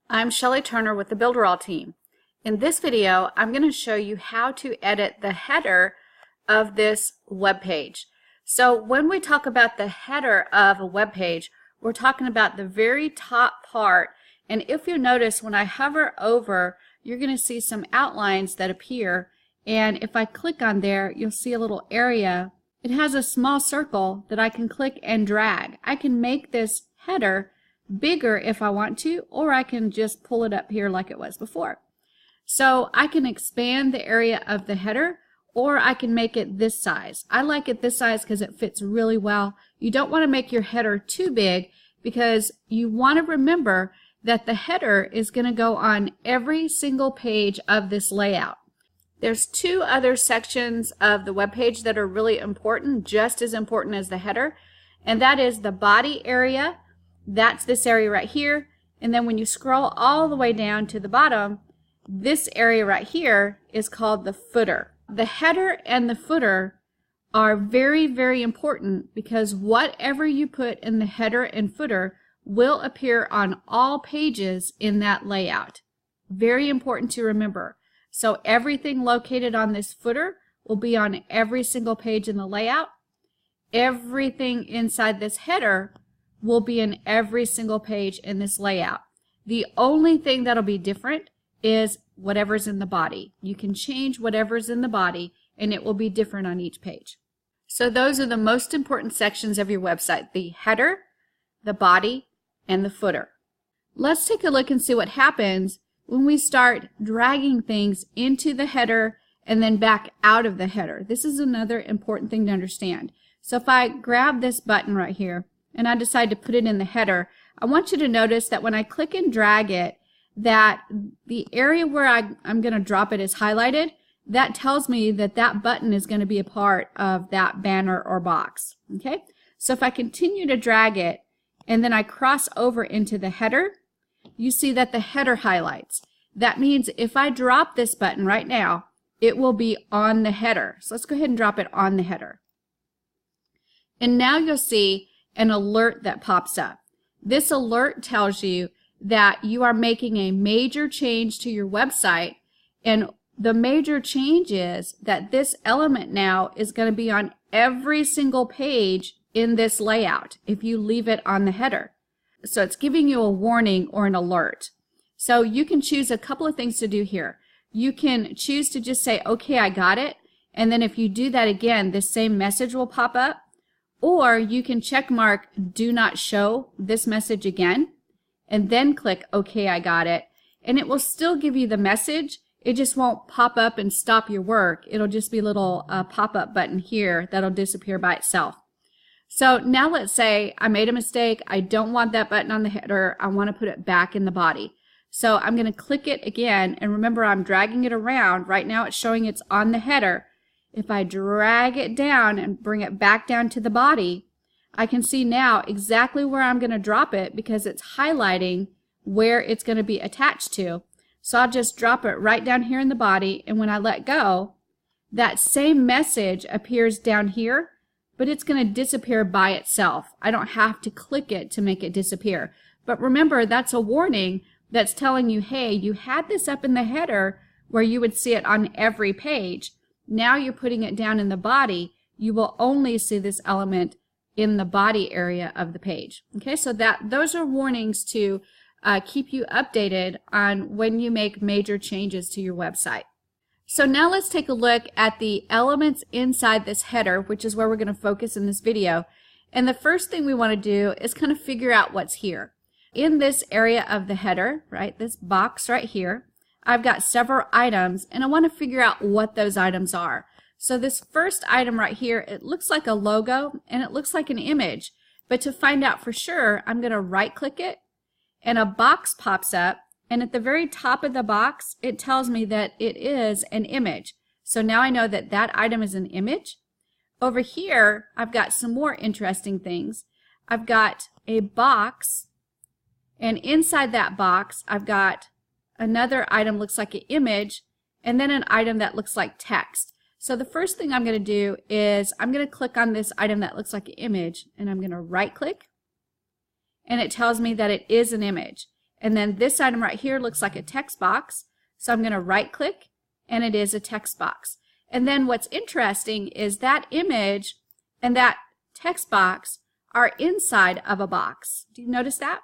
I'm Shelley Turner with the Builderall team. In this video, I'm going to show you how to edit the header of this web page. So when we talk about the header of a web page, we're talking about the very top part. And if you notice, when I hover over, you're going to see some outlines that appear. And if I click on there, you'll see a little area. It has a small circle that I can click and drag. I can make this header bigger if I want to, or I can just pull it up here like it was before. So I can expand the area of the header, or I can make it this size. I like it this size because it fits really well. You don't want to make your header too big because you want to remember that the header is going to go on every single page of this layout. There's two other sections of the web page that are really important, just as important as the header, and that is the body area. That's this area right here, and then when you scroll all the way down to the bottom, this area right here is called the footer. The header and the footer are very, very important because whatever you put in the header and footer will appear on all pages in that layout. Very important to remember. So everything located on this footer will be on every single page in the layout. Everything inside this header will be in every single page in this layout. The only thing that'll be different is whatever's in the body. You can change whatever's in the body and it will be different on each page. So those are the most important sections of your website: the header, the body, and the footer. Let's take a look and see what happens when we start dragging things into the header and then back out of the header. This is another important thing to understand. So if I grab this button right here and I decide to put it in the header, I want you to notice that when I click and drag it, that the area where I'm going to drop it is highlighted. That tells me that that button is going to be a part of that banner or box. Okay? So if I continue to drag it and then I cross over into the header, you see that the header highlights. That means if I drop this button right now, it will be on the header. So let's go ahead and drop it on the header. And now you'll see an alert that pops up. This alert tells you that you are making a major change to your website, and the major change is that this element now is going to be on every single page in this layout if you leave it on the header. So it's giving you a warning or an alert. So you can choose a couple of things to do here. You can choose to just say, okay, I got it, and then if you do that again, this same message will pop up. Or you can check mark do not show this message again and then click OK, I got it, and it will still give you the message. It just won't pop up and stop your work. It'll just be a little pop-up button here that'll disappear by itself. So now let's say I made a mistake. I don't want that button on the header. I want to put it back in the body. So I'm going to click it again, and remember I'm dragging it around. Right now it's showing it's on the header. If I drag it down and bring it back down to the body, I can see now exactly where I'm going to drop it because it's highlighting where it's going to be attached to. So I'll just drop it right down here in the body, and when I let go, that same message appears down here, but it's going to disappear by itself. I don't have to click it to make it disappear. But remember, that's a warning that's telling you, hey, you had this up in the header where you would see it on every page. Now you're putting it down in the body. You will only see this element in the body area of the page. Okay, so those are warnings to keep you updated on when you make major changes to your website. So now let's take a look at the elements inside this header, which is where we're going to focus in this video. And the first thing we want to do is kind of figure out what's here. In this area of the header, right, this box right here, I've got several items, and I want to figure out what those items are. So this first item right here, it looks like a logo, and it looks like an image. But to find out for sure, I'm going to right-click it, and a box pops up, and at the very top of the box, it tells me that it is an image. So now I know that that item is an image. Over here, I've got some more interesting things. I've got a box, and inside that box, I've got another item looks like an image, and then an item that looks like text. So the first thing I'm going to do is I'm going to click on this item that looks like an image, and I'm going to right click, and it tells me that it is an image. And then this item right here looks like a text box. So I'm going to right click and it is a text box. And then what's interesting is that image and that text box are inside of a box. Do you notice that?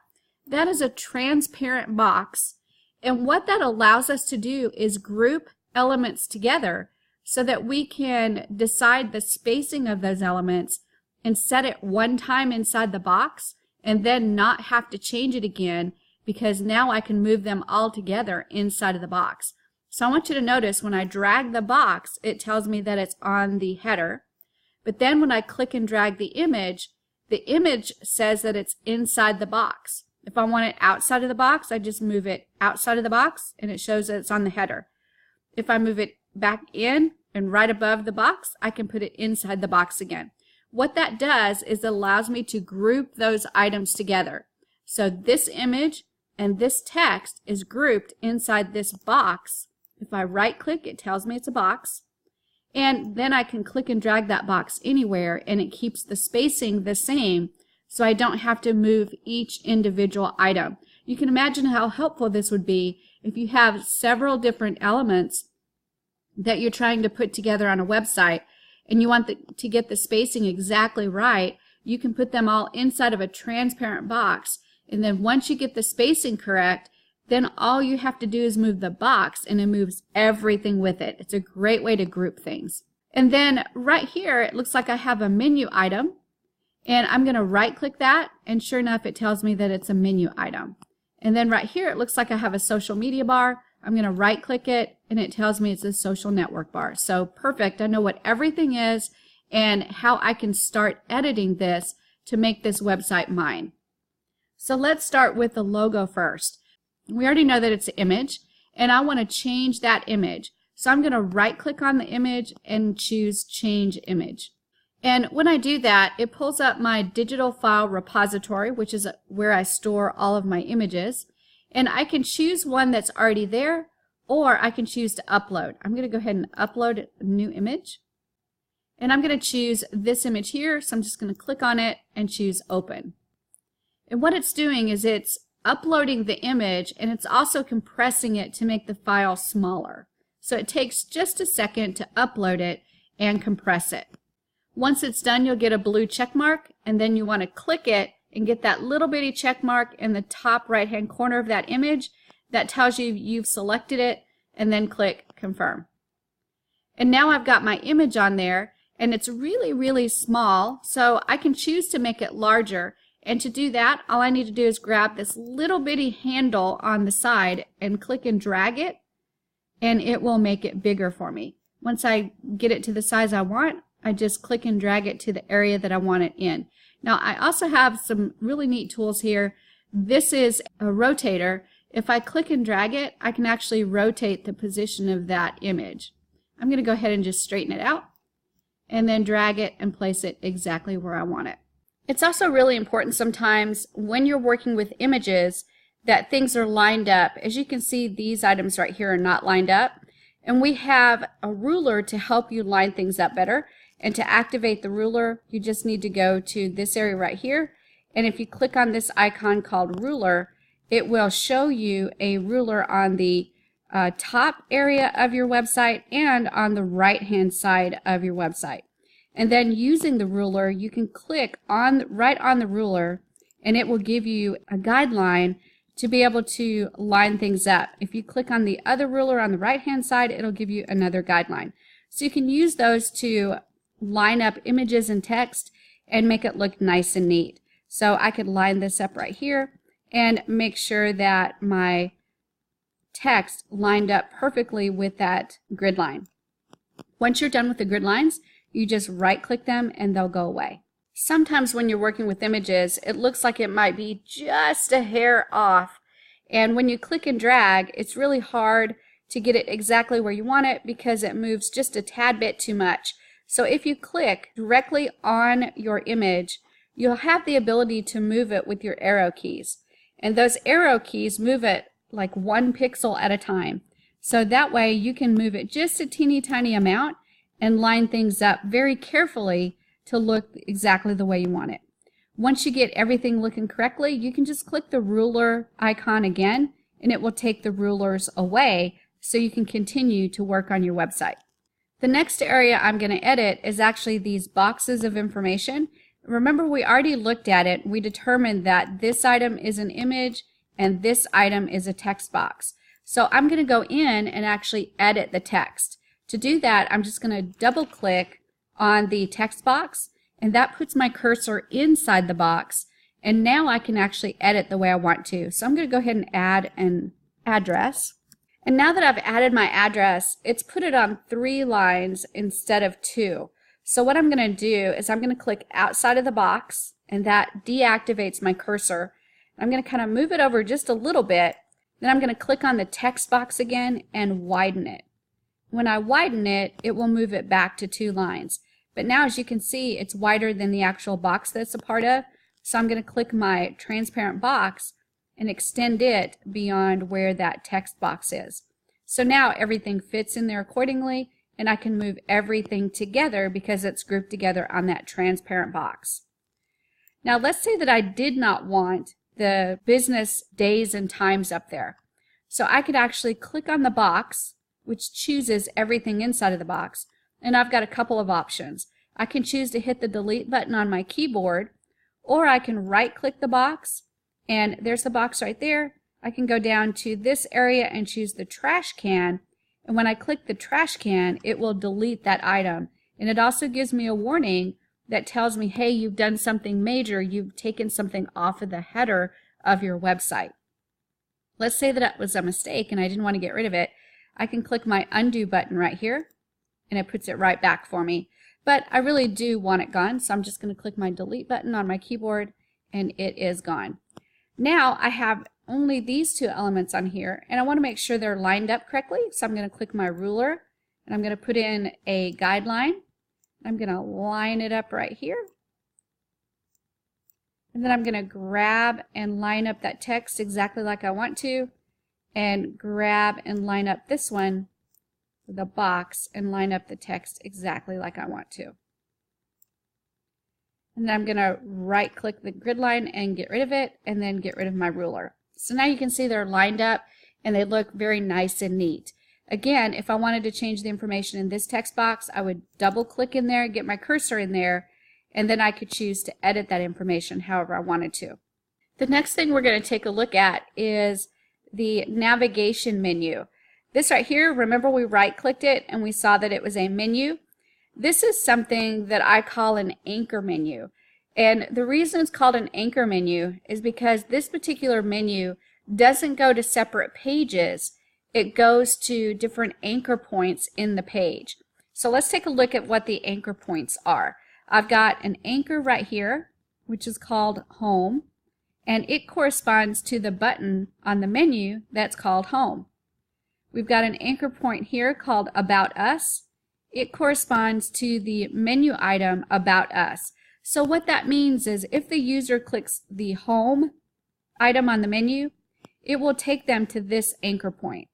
That is a transparent box. And what that allows us to do is group elements together so that we can decide the spacing of those elements and set it one time inside the box and then not have to change it again, because now I can move them all together inside of the box. So I want you to notice when I drag the box, it tells me that it's on the header. But then when I click and drag the image says that it's inside the box. If I want it outside of the box, I just move it outside of the box and it shows that it's on the header. If I move it back in and right above the box, I can put it inside the box again. What that does is it allows me to group those items together. So this image and this text is grouped inside this box. If I right click, it tells me it's a box. And then I can click and drag that box anywhere and it keeps the spacing the same, so I don't have to move each individual item. You can imagine how helpful this would be if you have several different elements that you're trying to put together on a website and you want to get the spacing exactly right. You can put them all inside of a transparent box, and then once you get the spacing correct, then all you have to do is move the box and it moves everything with it. It's a great way to group things. And then right here it looks like I have a menu item, and I'm going to right click that, and sure enough it tells me that it's a menu item. And then right here it looks like I have a social media bar. I'm going to right click it and it tells me it's a social network bar. So perfect. I know what everything is and how I can start editing this to make this website mine. So let's start with the logo first. We already know that it's an image and I want to change that image. So I'm going to right click on the image and choose change image. And when I do that, it pulls up my digital file repository, which is where I store all of my images. And I can choose one that's already there, or I can choose to upload. I'm going to go ahead and upload a new image. And I'm going to choose this image here, so I'm just going to click on it and choose open. And what it's doing is it's uploading the image and it's also compressing it to make the file smaller. So it takes just a second to upload it and compress it. Once it's done, you'll get a blue check mark, and then you want to click it and get that little bitty check mark in the top right hand corner of that image that tells you you've selected it, and then click confirm. And now I've got my image on there and it's really small, so I can choose to make it larger. And to do that, all I need to do is grab this little bitty handle on the side and click and drag it, and it will make it bigger for me. Once I get it to the size I want, I just click and drag it to the area that I want it in. Now I also have some really neat tools here. This is a rotator. If I click and drag it, I can actually rotate the position of that image. I'm going to go ahead and just straighten it out and then drag it and place it exactly where I want it. It's also really important sometimes when you're working with images that things are lined up. As you can see, these items right here are not lined up, and we have a ruler to help you line things up better. And to activate the ruler, you just need to go to this area right here, and if you click on this icon called ruler, it will show you a ruler on the top area of your website and on the right hand side of your website. And then using the ruler, you can click right on the ruler and it will give you a guideline to be able to line things up. If you click on the other ruler on the right hand side, it'll give you another guideline. So you can use those to line up images and text and make it look nice and neat. So I could line this up right here and make sure that my text lined up perfectly with that grid line. Once you're done with the grid lines, you just right click them and they'll go away. Sometimes when you're working with images, it looks like it might be just a hair off, and when you click and drag, it's really hard to get it exactly where you want it because it moves just a tad bit too much. So if you click directly on your image, you'll have the ability to move it with your arrow keys. And those arrow keys move it like 1 pixel at a time. So that way you can move it just a teeny tiny amount and line things up very carefully to look exactly the way you want it. Once you get everything looking correctly, you can just click the ruler icon again, and it will take the rulers away so you can continue to work on your website. The next area I'm going to edit is actually these boxes of information. Remember, we already looked at it. We determined that this item is an image and this item is a text box. So I'm going to go in and actually edit the text. To do that, I'm just going to double click on the text box, and that puts my cursor inside the box, and now I can actually edit the way I want to. So I'm going to go ahead and add an address. And now that I've added my address, it's put it on 3 lines instead of 2. So what I'm going to do is I'm going to click outside of the box, and that deactivates my cursor. I'm going to kind of move it over just a little bit. Then I'm going to click on the text box again and widen it. When I widen it, it will move it back to 2 lines. But now, as you can see, it's wider than the actual box that's a part of. So I'm going to click my transparent box and extend it beyond where that text box is. So now everything fits in there accordingly, and I can move everything together because it's grouped together on that transparent box. Now let's say that I did not want the business days and times up there. So I could actually click on the box, which chooses everything inside of the box, and I've got a couple of options. I can choose to hit the delete button on my keyboard, or I can right click the box, and there's the box right there. I can go down to this area and choose the trash can, and when I click the trash can, it will delete that item. And it also gives me a warning that tells me, hey, you've done something major, you've taken something off of the header of your website. Let's say that it was a mistake and I didn't want to get rid of it. I can click my undo button right here, and it puts it right back for me. But I really do want it gone, so I'm just going to click my delete button on my keyboard, and it is gone. Now I have only these 2 elements on here, and I want to make sure they're lined up correctly, so I'm going to click my ruler, and I'm going to put in a guideline. I'm going to line it up right here, and then I'm going to grab and line up that text exactly like I want to, and grab and line up this one, the box, and line up the text exactly like I want to. And then I'm going to right click the grid line and get rid of it, and then get rid of my ruler. So now you can see they're lined up and they look very nice and neat. Again, if I wanted to change the information in this text box, I would double click in there, get my cursor in there, and then I could choose to edit that information however I wanted to. The next thing we're going to take a look at is the navigation menu. This right here, remember we right clicked it and we saw that it was a menu. This is something that I call an anchor menu. And the reason it's called an anchor menu is because this particular menu doesn't go to separate pages. It goes to different anchor points in the page. So let's take a look at what the anchor points are. I've got an anchor right here, which is called Home, and it corresponds to the button on the menu that's called Home. We've got an anchor point here called About Us. It corresponds to the menu item About Us. So what that means is if the user clicks the Home item on the menu, it will take them to this anchor point.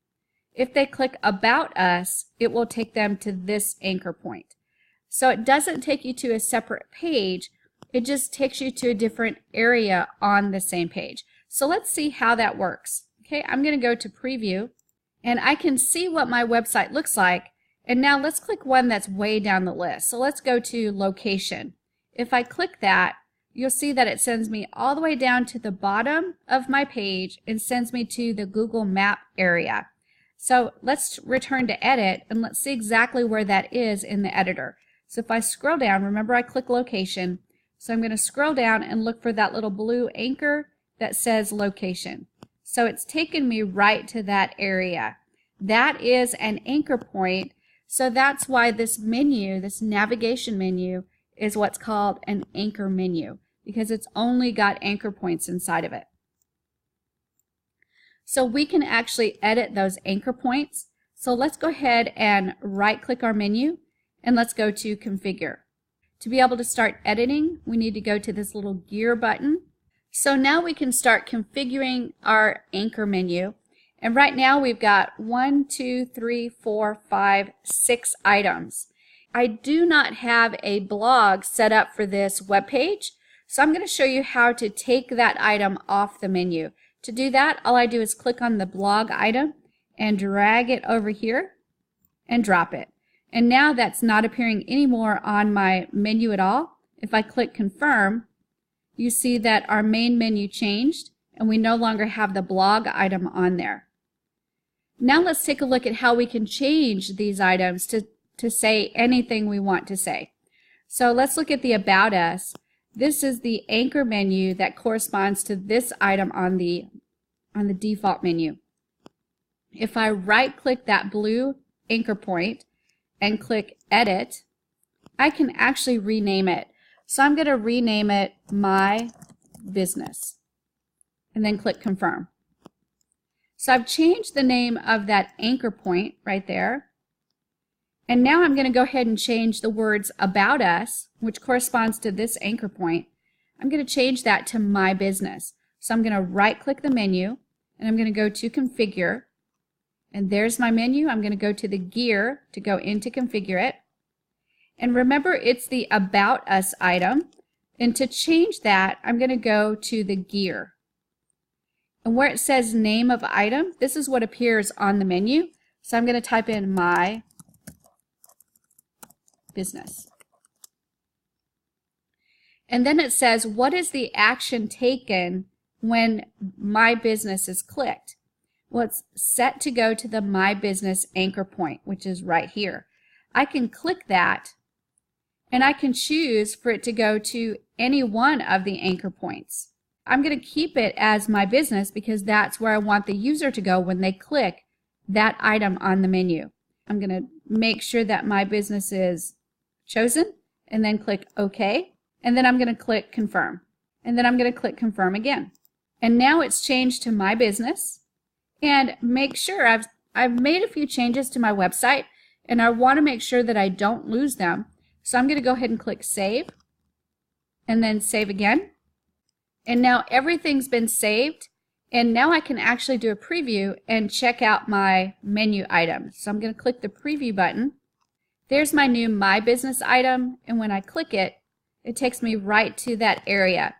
If they click About Us, it will take them to this anchor point. So it doesn't take you to a separate page, it just takes you to a different area on the same page. So let's see how that works. Okay, I'm going to go to Preview, and I can see what my website looks like. And now let's click one that's way down the list. So let's go to Location. If I click that, you'll see that it sends me all the way down to the bottom of my page and sends me to the Google Map area. So let's return to Edit, and let's see exactly where that is in the editor. So if I scroll down, remember I click Location, so I'm going to scroll down and look for that little blue anchor that says Location. So it's taken me right to that area. That is an anchor point, so that's why this menu, this navigation menu, is what's called an anchor menu, because it's only got anchor points inside of it. So we can actually edit those anchor points. So let's go ahead and right click our menu, and let's go to Configure. To be able to start editing, we need to go to this little gear button. So now we can start configuring our anchor menu. And right now we've got 1, 2, 3, 4, 5, 6 items. I do not have a blog set up for this web page, So I'm going to show you how to take that item off the menu. To do that, all I do is click on the blog item and drag it over here and drop it. And now that's not appearing anymore on my menu at all. If I click confirm, you see that our main menu changed and we no longer have the blog item on there. Now let's take a look at how we can change these items to say anything we want to say. So let's look at the About Us. This is the anchor menu that corresponds to this item on the default menu. If I right-click that blue anchor point and click Edit, I can actually rename it. So I'm going to rename it My Business and then click Confirm. So I've changed the name of that anchor point right there. And now I'm going to go ahead and change the words About Us, which corresponds to this anchor point. I'm going to change that to My Business. So I'm going to right-click the menu, and I'm going to go to Configure. And there's my menu. I'm going to go to the gear to go into Configure it. And remember, it's the About Us item. And to change that, I'm going to go to the gear. And where it says name of item, this is what appears on the menu. So I'm going to type in My Business. And then it says, what is the action taken when My Business is clicked? Well, it's set to go to the My Business anchor point, which is right here. I can click that, and I can choose for it to go to any one of the anchor points. I'm going to keep it as My Business because that's where I want the user to go when they click that item on the menu. I'm going to make sure that My Business is chosen and then click OK. And then I'm going to click Confirm. And then I'm going to click Confirm again. And now it's changed to My Business. And make sure I've made a few changes to my website, and I want to make sure that I don't lose them. So I'm going to go ahead and click Save and then Save again. And now everything's been saved, and now I can actually do a preview and check out my menu item. So I'm going to click the preview button. There's my new My Business item, and when I click it, it takes me right to that area.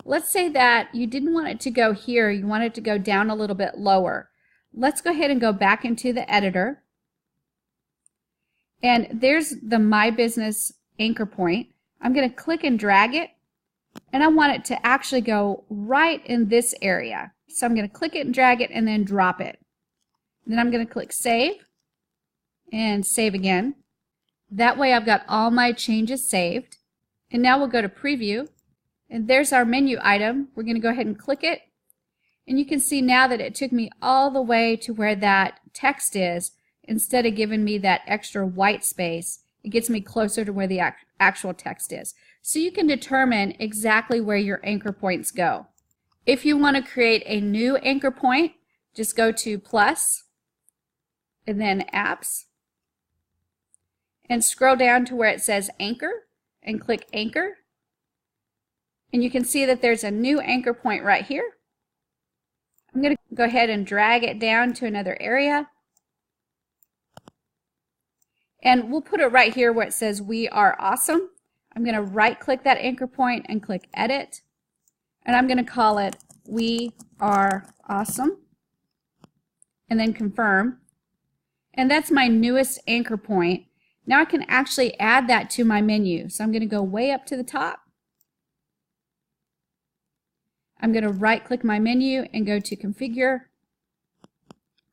Let's say that you didn't want it to go here, you want it to go down a little bit lower. Let's go ahead and go back into the editor. And there's the My Business anchor point. I'm going to click and drag it. And I want it to actually go right in this area. So I'm going to click it and drag it and then drop it. Then I'm going to click Save and Save again. That way I've got all my changes saved. And now we'll go to Preview. And there's our menu item. We're going to go ahead and click it. And you can see now that it took me all the way to where that text is. Instead of giving me that extra white space, it gets me closer to where the actual text is. So you can determine exactly where your anchor points go. If you want to create a new anchor point, just go to Plus and then Apps and scroll down to where it says Anchor and click Anchor. And you can see that there's a new anchor point right here. I'm going to go ahead and drag it down to another area. And we'll put it right here where it says We Are Awesome. I'm going to right-click that anchor point and click Edit. And I'm going to call it We Are Awesome. And then Confirm. And that's my newest anchor point. Now I can actually add that to my menu. So I'm going to go way up to the top. I'm going to right-click my menu and go to Configure.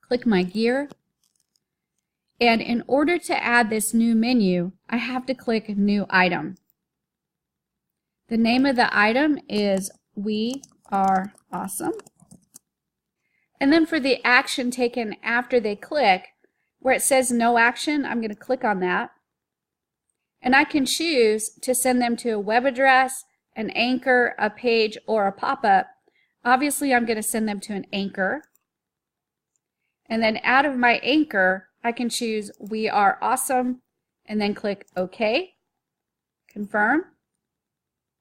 Click my gear. And in order to add this new menu, I have to click New Item. The name of the item is We Are Awesome. And then for the action taken after they click, where it says No Action, I'm going to click on that. And I can choose to send them to a web address, an anchor, a page, or a pop-up. Obviously, I'm going to send them to an anchor. And then out of my anchor, I can choose We Are Awesome and then click OK, confirm.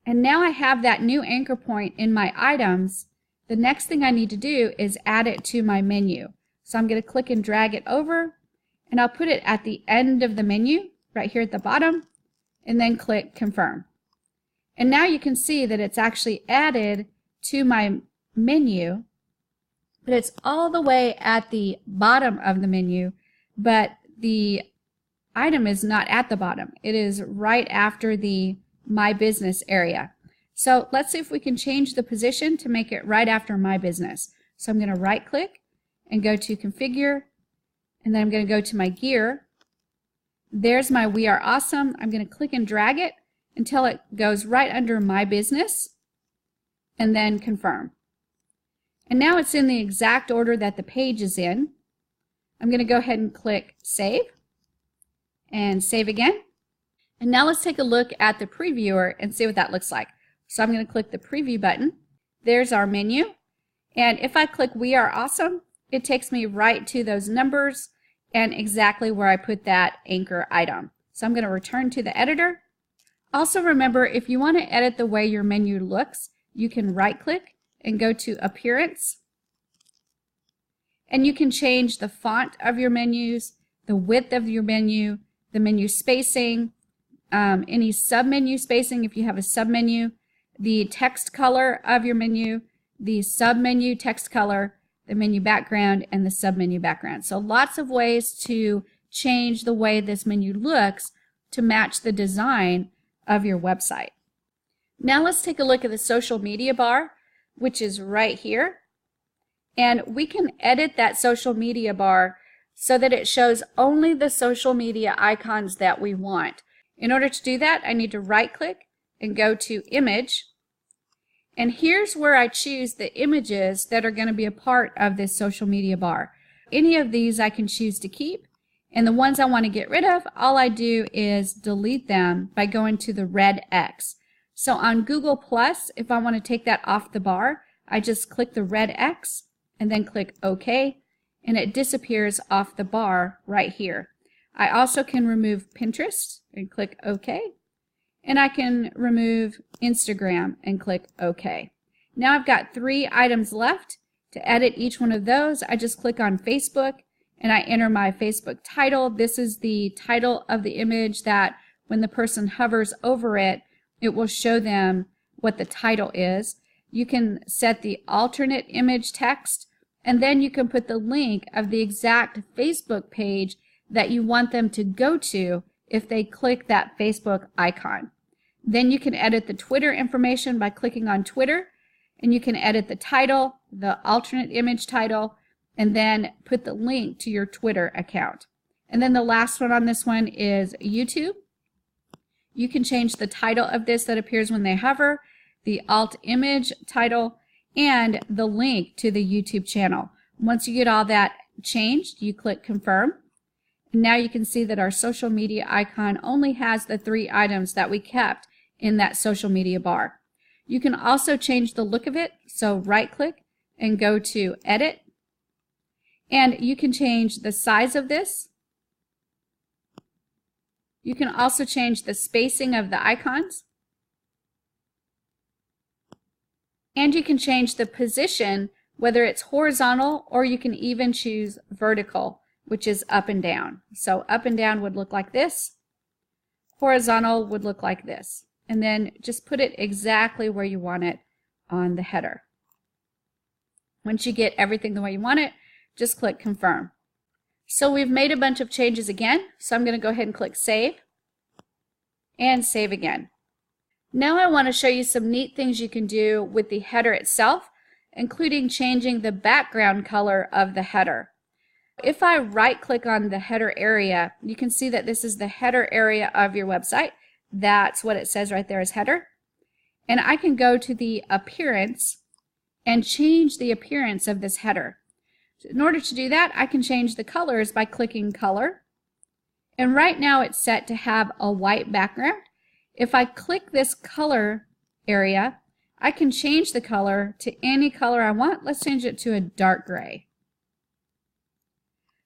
And now I have that new anchor point in my items. The next thing I need to do is add it to my menu. So I'm going to click and drag it over, and I'll put it at the end of the menu, right here at the bottom, and then click confirm. And now you can see that it's actually added to my menu, but it's all the way at the bottom of the menu, but the item is not at the bottom. It is right after the My Business area. So let's see if we can change the position to make it right after My Business. So I'm going to right click and go to Configure, and then I'm going to go to my gear. There's my We Are Awesome. I'm going to click and drag it until it goes right under My Business, and then confirm. And now it's in the exact order that the page is in. I'm going to go ahead and click Save, and save again. And now let's take a look at the previewer and see what that looks like. So I'm going to click the preview button. There's our menu. And if I click We Are Awesome, it takes me right to those numbers and exactly where I put that anchor item. So I'm going to return to the editor. Also remember, if you want to edit the way your menu looks, you can right click and go to Appearance. And you can change the font of your menus, the width of your menu, the menu spacing, any sub-menu spacing if you have a sub-menu, the text color of your menu, the sub-menu text color, the menu background, and the sub-menu background. So lots of ways to change the way this menu looks to match the design of your website. Now let's take a look at the social media bar, which is right here. And we can edit that social media bar so that it shows only the social media icons that we want. In order to do that, I need to right click and go to Image. And here's where I choose the images that are going to be a part of this social media bar. Any of these I can choose to keep, and the ones I want to get rid of, all I do is delete them by going to the red X. So on Google+, if I want to take that off the bar, I just click the red X and then click OK, and it disappears off the bar right here. I also can remove Pinterest and click OK. And I can remove Instagram and click OK. Now I've got 3 items left. To edit each one of those, I just click on Facebook and I enter my Facebook title. This is the title of the image that when the person hovers over it, it will show them what the title is. You can set the alternate image text, and then you can put the link of the exact Facebook page that you want them to go to if they click that Facebook icon. Then you can edit the Twitter information by clicking on Twitter, and you can edit the title, the alternate image title, and then put the link to your Twitter account. And then the last one on this one is YouTube. You can change the title of this that appears when they hover, the alt image title, and the link to the YouTube channel. Once you get all that changed, you click Confirm. And now you can see that our social media icon only has the 3 items that we kept in that social media bar. You can also change the look of it, so right click and go to Edit. And you can change the size of this. You can also change the spacing of the icons. And you can change the position, whether it's horizontal or you can even choose vertical, which is up and down. So up and down would look like this. Horizontal would look like this. And then just put it exactly where you want it on the header. Once you get everything the way you want it, just click Confirm. So we've made a bunch of changes again. So I'm going to go ahead and click Save. And save again. Now I want to show you some neat things you can do with the header itself, including changing the background color of the header. If I right click on the header area, you can see that this is the header area of your website. That's what it says right there is header. And I can go to the appearance and change the appearance of this header. In order to do that, I can change the colors by clicking Color. And right now it's set to have a white background. If I click this color area, I can change the color to any color I want. Let's change it to a dark gray.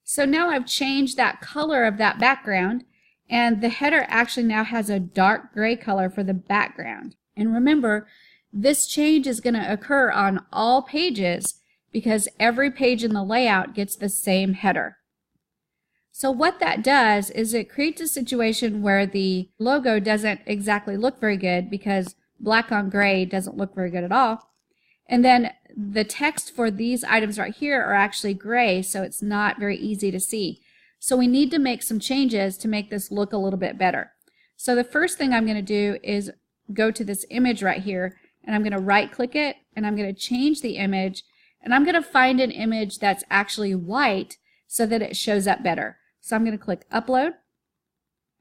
So now I've changed that color of that background, and the header actually now has a dark gray color for the background. And remember, this change is going to occur on all pages because every page in the layout gets the same header. So what that does is it creates a situation where the logo doesn't exactly look very good because black on gray doesn't look very good at all. And then the text for these items right here are actually gray, so it's not very easy to see. So we need to make some changes to make this look a little bit better. So the first thing I'm going to do is go to this image right here, and I'm going to right click it, and I'm going to change the image, and I'm going to find an image that's actually white so that it shows up better. So I'm going to click upload,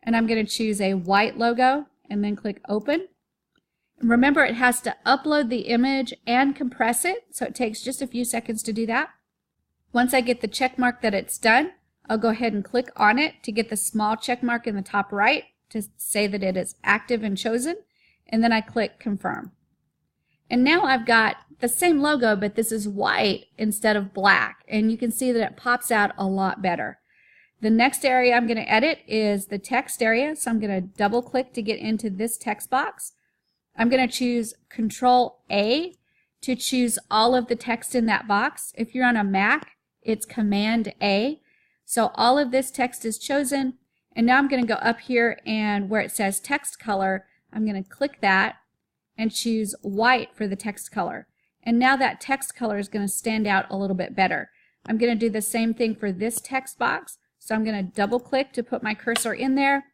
and I'm going to choose a white logo and then click open. And remember, it has to upload the image and compress it, so it takes just a few seconds to do that. Once I get the check mark that it's done, I'll go ahead and click on it to get the small check mark in the top right to say that it is active and chosen, and then I click confirm. And now I've got the same logo, but this is white instead of black, and you can see that it pops out a lot better. The next area I'm going to edit is the text area, so I'm going to double click to get into this text box. I'm going to choose Control A to choose all of the text in that box. If you're on a Mac, it's Command A. So all of this text is chosen, and now I'm going to go up here, and where it says text color, I'm going to click that and choose white for the text color. And now that text color is going to stand out a little bit better. I'm going to do the same thing for this text box. So I'm going to double click to put my cursor in there.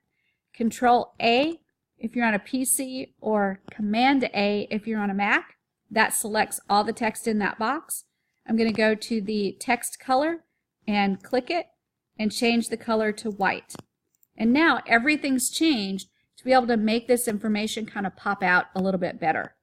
Control A if you're on a PC, or Command A if you're on a Mac. That selects all the text in that box. I'm going to go to the text color and click it and change the color to white. And now everything's changed to be able to make this information kind of pop out a little bit better.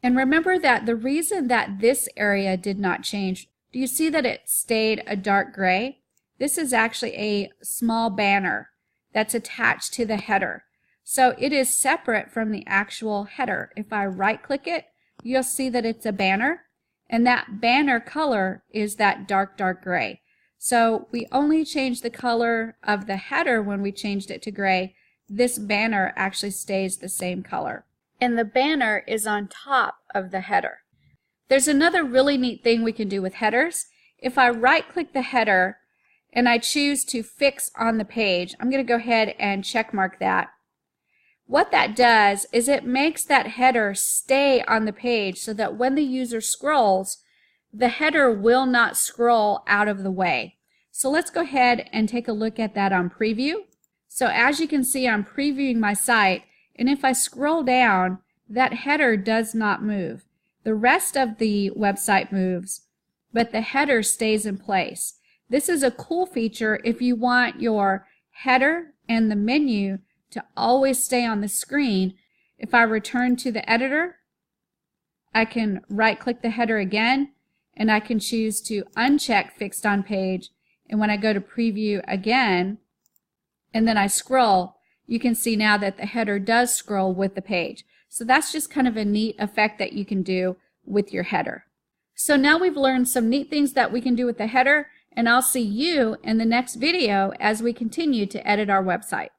And remember that the reason that this area did not change, do you see that it stayed a dark gray? This is actually a small banner that's attached to the header. So it is separate from the actual header. If I right click it, you'll see that it's a banner, and that banner color is that dark gray. So we only changed the color of the header when we changed it to gray. This banner actually stays the same color. And the banner is on top of the header. There's another really neat thing we can do with headers. If I right click the header and I choose to fix on the page, I'm going to go ahead and check mark that. What that does is it makes that header stay on the page so that when the user scrolls, the header will not scroll out of the way. So let's go ahead and take a look at that on preview. So as you can see, I'm previewing my site, and if I scroll down, that header does not move. The rest of the website moves, but the header stays in place. This is a cool feature if you want your header and the menu to always stay on the screen. If I return to the editor, I can right click the header again, and I can choose to uncheck fixed on page, and when I go to preview again and then I scroll, you can see now that the header does scroll with the page. So that's just kind of a neat effect that you can do with your header. So now we've learned some neat things that we can do with the header, and I'll see you in the next video as we continue to edit our website.